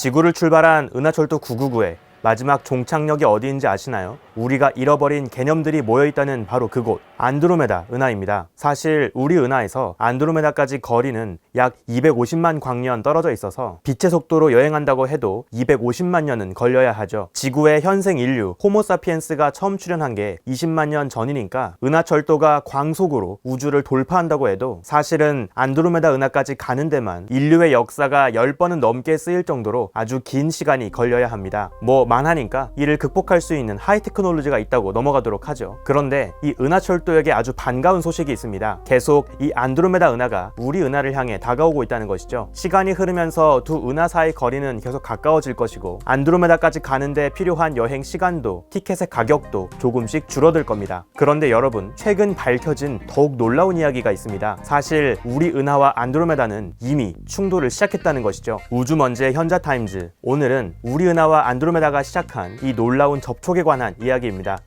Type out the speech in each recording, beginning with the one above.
지구를 출발한 은하철도 999의 마지막 종착역이 어디인지 아시나요? 우리가 잃어버린 개념들이 모여있다는 바로 그곳, 안드로메다 은하입니다. 사실 우리 은하에서 안드로메다까지 거리는 약 250만 광년 떨어져 있어서 빛의 속도로 여행한다고 해도 250만 년은 걸려야 하죠. 지구의 현생 인류 호모사피엔스가 처음 출현한 게 20만 년 전이니까 은하철도가 광속으로 우주를 돌파한다고 해도 사실은 안드로메다 은하까지 가는 데만 인류의 역사가 10번은 넘게 쓰일 정도로 아주 긴 시간이 걸려야 합니다. 만하니까 이를 극복할 수 있는 하이테크놀로지가 있다고 넘어가도록 하죠. 그런데 이 은하철도역에 아주 반가운 소식이 있습니다. 계속 이 안드로메다 은하가 우리 은하를 향해 다가오고 있다는 것이죠. 시간이 흐르면서 두 은하 사이 거리는 계속 가까워질 것이고 안드로메다까지 가는데 필요한 여행 시간도 티켓의 가격도 조금씩 줄어들 겁니다. 그런데 여러분, 최근 밝혀진 더욱 놀라운 이야기가 있습니다. 사실 우리 은하와 안드로메다는 이미 충돌을 시작했다는 것이죠. 우주먼지의 현자타임즈, 오늘은 우리 은하와 안드로메다가 시작한 이 놀라운 접촉에 관한 이야기입니다.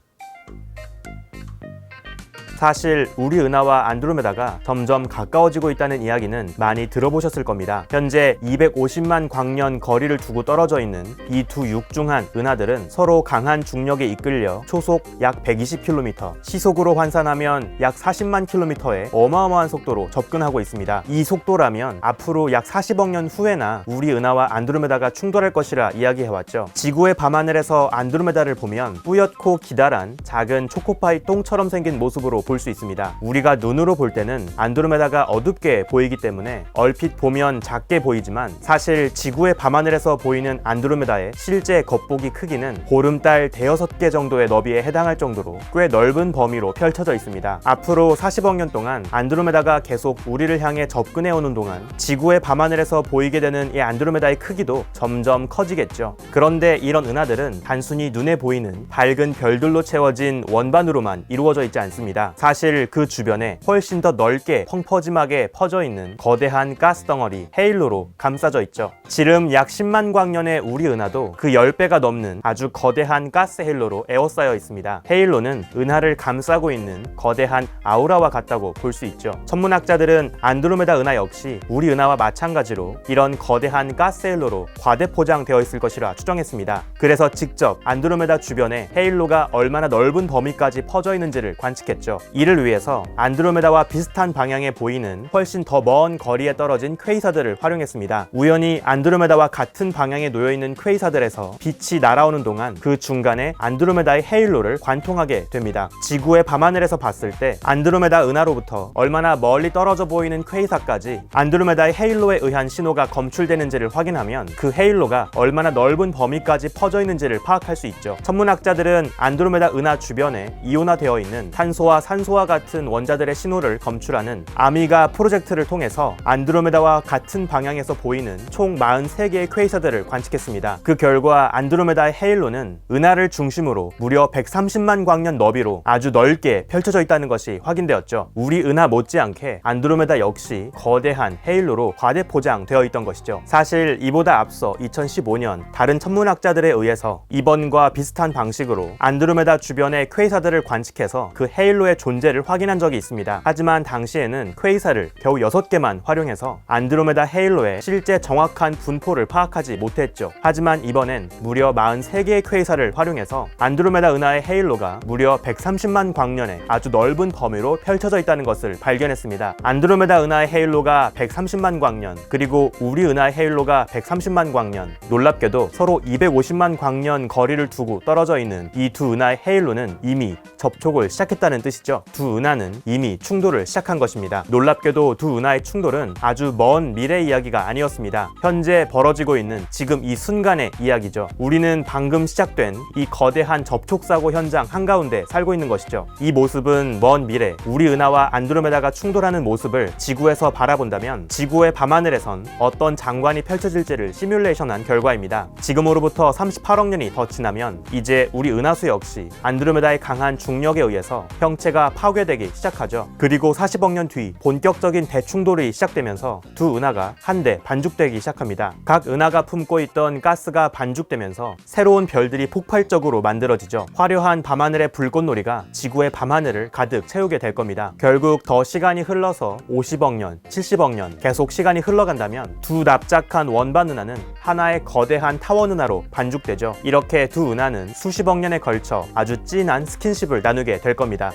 사실 우리 은하와 안드로메다가 점점 가까워지고 있다는 이야기는 많이 들어보셨을 겁니다. 현재 250만 광년 거리를 두고 떨어져 있는 이 두 육 중 한 은하들은 서로 강한 중력에 이끌려 초속 약 120km, 시속으로 환산하면 약 40만 km의 어마어마한 속도로 접근하고 있습니다. 이 속도라면 앞으로 약 40억 년 후에나 우리 은하와 안드로메다가 충돌할 것이라 이야기해왔죠. 지구의 밤하늘에서 안드로메다를 보면 뿌옇고 기다란 작은 초코파이 똥처럼 생긴 모습으로 볼 수 있습니다. 우리가 눈으로 볼 때는 안드로메다가 어둡게 보이기 때문에 얼핏 보면 작게 보이지만 사실 지구의 밤하늘에서 보이는 안드로메다의 실제 겉보기 크기는 보름달 5-6개 정도의 너비에 해당할 정도로 꽤 넓은 범위로 펼쳐져 있습니다. 앞으로 40억 년 동안 안드로메다가 계속 우리를 향해 접근해오는 동안 지구의 밤하늘에서 보이게 되는 이 안드로메다의 크기도 점점 커지겠죠. 그런데 이런 은하들은 단순히 눈에 보이는 밝은 별들로 채워진 원반으로만 이루어져 있지 않습니다. 사실 그 주변에 훨씬 더 넓게 펑퍼짐하게 퍼져 있는 거대한 가스 덩어리 헤일로로 감싸져 있죠. 지름 약 10만 광년의 우리 은하도 그 10배가 넘는 아주 거대한 가스 헤일로로 에워싸여 있습니다. 헤일로는 은하를 감싸고 있는 거대한 아우라와 같다고 볼 수 있죠. 천문학자들은 안드로메다 은하 역시 우리 은하와 마찬가지로 이런 거대한 가스 헤일로로 과대포장되어 있을 것이라 추정했습니다. 그래서 직접 안드로메다 주변에 헤일로가 얼마나 넓은 범위까지 퍼져 있는지를 관측했죠. 이를 위해서 안드로메다와 비슷한 방향에 보이는 훨씬 더 먼 거리에 떨어진 퀘이사들을 활용했습니다. 우연히 안드로메다와 같은 방향에 놓여있는 퀘이사들에서 빛이 날아오는 동안 그 중간에 안드로메다의 헤일로를 관통하게 됩니다. 지구의 밤하늘에서 봤을 때 안드로메다 은하로부터 얼마나 멀리 떨어져 보이는 퀘이사까지 안드로메다의 헤일로에 의한 신호가 검출되는지를 확인하면 그 헤일로가 얼마나 넓은 범위까지 퍼져 있는지를 파악할 수 있죠. 천문학자들은 안드로메다 은하 주변에 이온화되어 있는 탄소와 산소와 같은 원자들의 신호를 검출하는 아미가 프로젝트를 통해서 안드로메다와 같은 방향에서 보이는 총 43개의 퀘이사들을 관측했습니다. 그 결과 안드로메다의 헤일로는 은하를 중심으로 무려 130만 광년 너비로 아주 넓게 펼쳐져 있다는 것이 확인되었죠. 우리 은하 못지않게 안드로메다 역시 거대한 헤일로로 과대포장되어 있던 것이죠. 사실 이보다 앞서 2015년 다른 천문학자들에 의해서 이번과 비슷한 방식으로 안드로메다 주변의 퀘이사들을 관측해서 그 헤일로의 존재를 확인한 적이 있습니다. 하지만 당시에는 퀘이사를 겨우 6개만 활용해서 안드로메다 헤일로의 실제 정확한 분포를 파악하지 못했죠. 하지만 이번엔 무려 43개의 퀘이사를 활용해서 안드로메다 은하의 헤일로가 무려 130만 광년의 아주 넓은 범위로 펼쳐져 있다는 것을 발견했습니다. 안드로메다 은하의 헤일로가 130만 광년, 그리고 우리 은하의 헤일로가 130만 광년, 놀랍게도 서로 250만 광년 거리를 두고 떨어져 있는 이 두 은하의 헤일로는 이미 접촉을 시작했다는 뜻이죠. 두 은하는 이미 충돌을 시작한 것입니다. 놀랍게도 두 은하의 충돌은 아주 먼 미래 이야기가 아니었습니다. 현재 벌어지고 있는 지금 이 순간의 이야기죠. 우리는 방금 시작된 이 거대한 접촉사고 현장 한가운데 살고 있는 것이죠. 이 모습은 먼 미래 우리 은하와 안드로메다가 충돌하는 모습을 지구에서 바라본다면 지구의 밤하늘에선 어떤 장관이 펼쳐질지를 시뮬레이션한 결과입니다. 지금으로부터 38억 년이 더 지나면 이제 우리 은하수 역시 안드로메다의 강한 중력에 의해서 형체가 은하가 파괴되기 시작하죠. 그리고 40억 년 뒤 본격적인 대충돌이 시작되면서 두 은하가 한데 반죽되기 시작합니다. 각 은하가 품고 있던 가스가 반죽되면서 새로운 별들이 폭발적으로 만들어지죠. 화려한 밤하늘의 불꽃놀이가 지구의 밤하늘을 가득 채우게 될 겁니다. 결국 더 시간이 흘러서 50억 년, 70억 년 계속 시간이 흘러간다면 두 납작한 원반 은하는 하나의 거대한 타원 은하로 반죽되죠. 이렇게 두 은하는 수십억 년에 걸쳐 아주 진한 스킨십을 나누게 될 겁니다.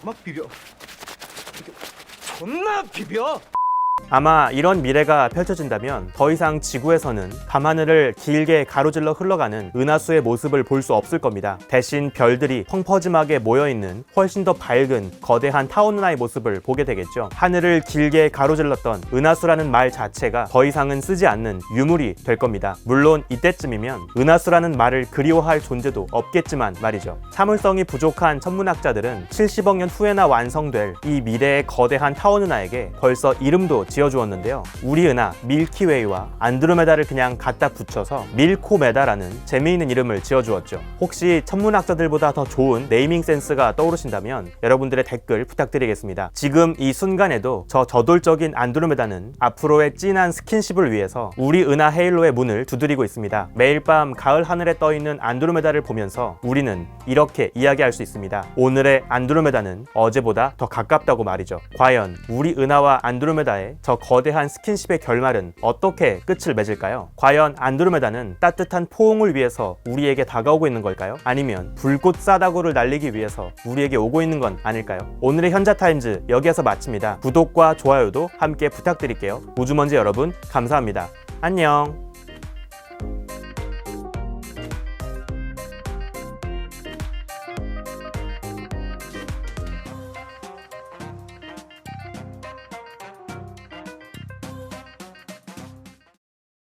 막 비벼. 존나 비벼. 아마 이런 미래가 펼쳐진다면 더 이상 지구에서는 밤하늘을 길게 가로질러 흘러가는 은하수의 모습을 볼 수 없을 겁니다. 대신 별들이 펑퍼짐하게 모여있는 훨씬 더 밝은 거대한 타원 은하의 모습을 보게 되겠죠. 하늘을 길게 가로질렀던 은하수라는 말 자체가 더 이상은 쓰지 않는 유물이 될 겁니다. 물론 이때쯤이면 은하수라는 말을 그리워할 존재도 없겠지만 말이죠. 사물성이 부족한 천문학자들은 70억 년 후에나 완성될 이 미래의 거대한 타원 은하에게 벌써 이름도 지어주었는데요. 우리 은하 밀키웨이와 안드로메다를 그냥 갖다 붙여서 밀코메다라는 재미있는 이름을 지어주었죠. 혹시 천문학자들보다 더 좋은 네이밍 센스가 떠오르신다면 여러분들의 댓글 부탁드리겠습니다. 지금 이 순간에도 저돌적인 안드로메다는 앞으로의 진한 스킨십을 위해서 우리 은하 헤일로의 문을 두드리고 있습니다. 매일 밤 가을 하늘에 떠있는 안드로메다를 보면서 우리는 이렇게 이야기할 수 있습니다. 오늘의 안드로메다는 어제보다 더 가깝다고 말이죠. 과연 우리 은하와 안드로메다의 저 거대한 스킨십의 결말은 어떻게 끝을 맺을까요? 과연 안드로메다는 따뜻한 포옹을 위해서 우리에게 다가오고 있는 걸까요? 아니면 불꽃 싸다구를 날리기 위해서 우리에게 오고 있는 건 아닐까요? 오늘의 현자타임즈 여기에서 마칩니다. 구독과 좋아요도 함께 부탁드릴게요. 우주먼지 여러분 감사합니다. 안녕.